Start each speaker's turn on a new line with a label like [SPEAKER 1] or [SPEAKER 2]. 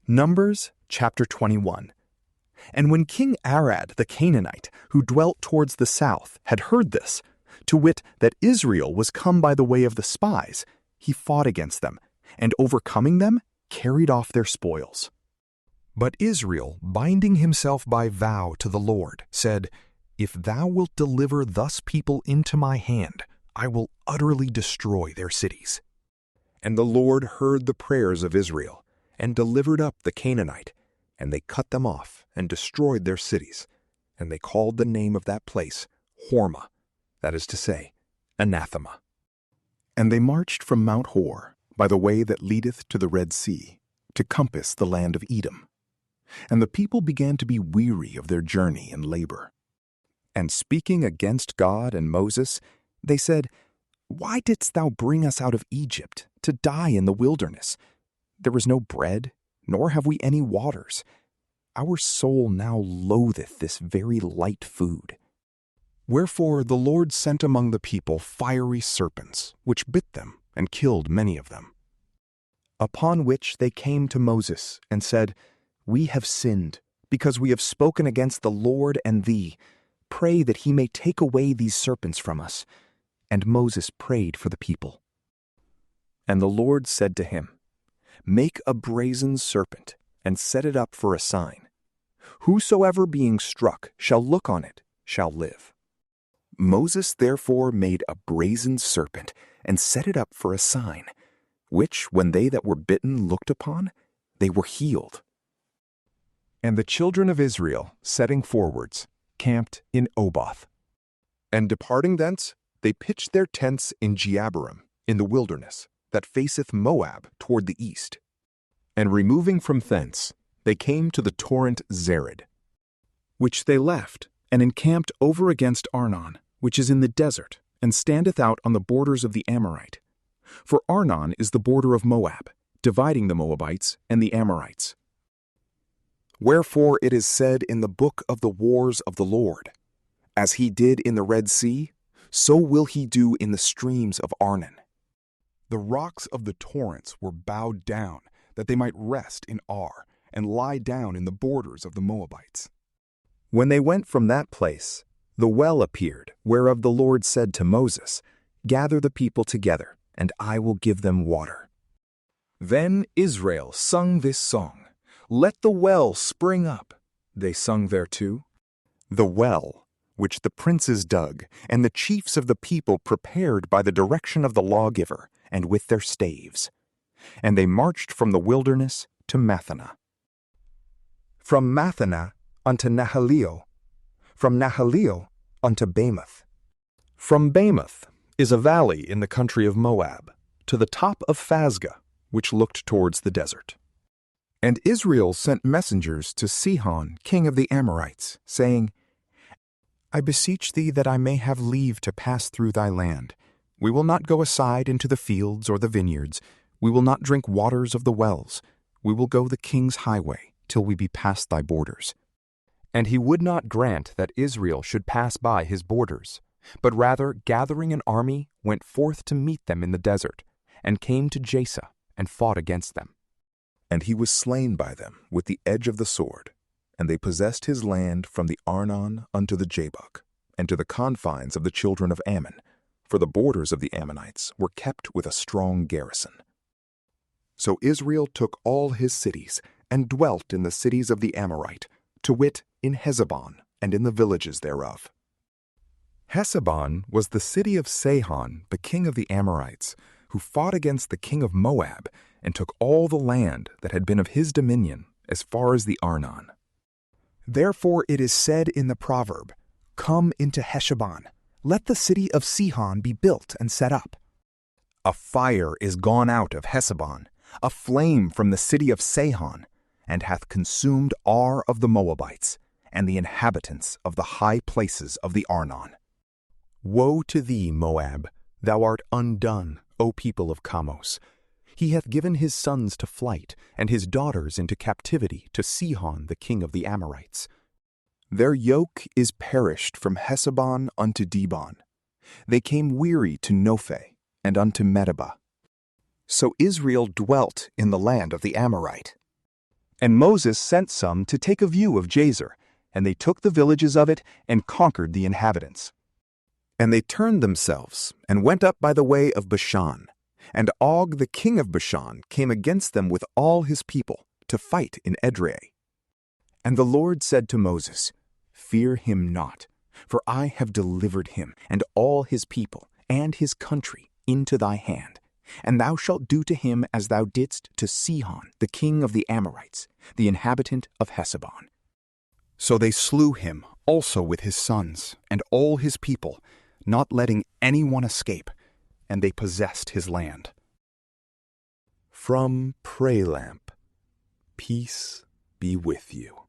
[SPEAKER 1] Numbers chapter 21. And when King Arad the Chanaanite, who dwelt towards the south, had heard this, to wit, that Israel was come by the way of the spies, he fought against them, and overcoming them, carried off their spoils.
[SPEAKER 2] But Israel, binding himself by vow to the Lord, said, If thou wilt deliver thus people into my hand, I will utterly destroy their cities. And the Lord heard the prayers of Israel, and delivered up the Canaanite, and they cut them off, and destroyed their cities. And they called the name of that place Hormah, that is to say, anathema.
[SPEAKER 3] And they marched from Mount Hor, by the way that leadeth to the Red Sea, to compass the land of Edom. And the people began to be weary of their journey and labor.
[SPEAKER 2] And speaking against God and Moses, they said, Why didst thou bring us out of Egypt, to die in the wilderness? There was no bread, nor have we any waters. Our soul now loatheth this very light food.
[SPEAKER 3] Wherefore the Lord sent among the people fiery serpents, which bit them, and killed many of them.
[SPEAKER 2] Upon which they came to Moses, and said, We have sinned, because we have spoken against the Lord and thee. Pray that he may take away these serpents from us. And Moses prayed for the people. And the Lord said to him, Make a brazen serpent, and set it up for a sign. Whosoever being struck shall look on it shall live. Moses therefore made a brazen serpent, and set it up for a sign, which, when they that were bitten looked upon, they were healed.
[SPEAKER 3] And the children of Israel, setting forwards, camped in Oboth.
[SPEAKER 2] And departing thence, they pitched their tents in Jeabarim, in the wilderness, that faceth Moab toward the east. And removing from thence, they came to the torrent Zered,
[SPEAKER 3] Which they left, and encamped over against Arnon, which is in the desert, and standeth out on the borders of the Amorite. For Arnon is the border of Moab, dividing the Moabites and the Amorites.
[SPEAKER 2] Wherefore it is said in the book of the wars of the Lord, As he did in the Red Sea, so will he do in the streams of Arnon.
[SPEAKER 3] The rocks of the torrents were bowed down, that they might rest in Ar, and lie down in the borders of the Moabites.
[SPEAKER 2] When they went from that place, the well appeared, whereof the Lord said to Moses, Gather the people together, and I will give them water. Then Israel sung this song, Let the well spring up. They sung thereto, The well, which the princes dug, and the chiefs of the people prepared by the direction of the lawgiver, and with their staves. And they marched from the wilderness to Mathana. From Mathana unto Nahaleel, from Nahaleel unto Bamoth. From Bamoth is a valley in the country of Moab, to the top of Phasgah, which looked towards the desert.
[SPEAKER 3] And Israel sent messengers to Sihon, king of the Amorites, saying, I beseech thee that I may have leave to pass through thy land. We will not go aside into the fields or the vineyards. We will not drink waters of the wells. We will go the king's highway, till we be past thy borders.
[SPEAKER 2] And he would not grant that Israel should pass by his borders, but rather, gathering an army, went forth to meet them in the desert, and came to Jasa, and fought against them.
[SPEAKER 3] And he was slain by them with the edge of the sword, and they possessed his land from the Arnon unto the Jabbok, and to the confines of the children of Ammon, for the borders of the Ammonites were kept with a strong garrison. So Israel took all his cities, and dwelt in the cities of the Amorite, to wit, in Heshbon, and in the villages thereof. Heshbon was the city of Sihon, the king of the Amorites, who fought against the king of Moab, and took all the land that had been of his dominion, as far as the Arnon. Therefore it is said in the proverb, Come into Heshbon, let the city of Sihon be built and set up. A fire is gone out of Heshbon, a flame from the city of Sihon, and hath consumed Ar of the Moabites, and the inhabitants of the high places of the Arnon. Woe to thee, Moab! Thou art undone, O people of Chamos. He hath given his sons to flight, and his daughters into captivity to Sihon the king of the Amorites. Their yoke is perished from Heshbon unto Dibon. They came weary to Nophe, and unto Medeba. So Israel dwelt in the land of the Amorite.
[SPEAKER 1] And Moses sent some to take a view of Jazer, and they took the villages of it and conquered the inhabitants.
[SPEAKER 2] And they turned themselves and went up by the way of Bashan. And Og the king of Bashan came against them with all his people to fight in Edrei. And the Lord said to Moses, Fear him not, for I have delivered him and all his people and his country into thy hand. And thou shalt do to him as thou didst to Sihon, the king of the Amorites, the inhabitant of Heshbon.
[SPEAKER 1] So they slew him also with his sons and all his people, not letting anyone escape, and they possessed his land.
[SPEAKER 3] From PrayLamp, peace be with you.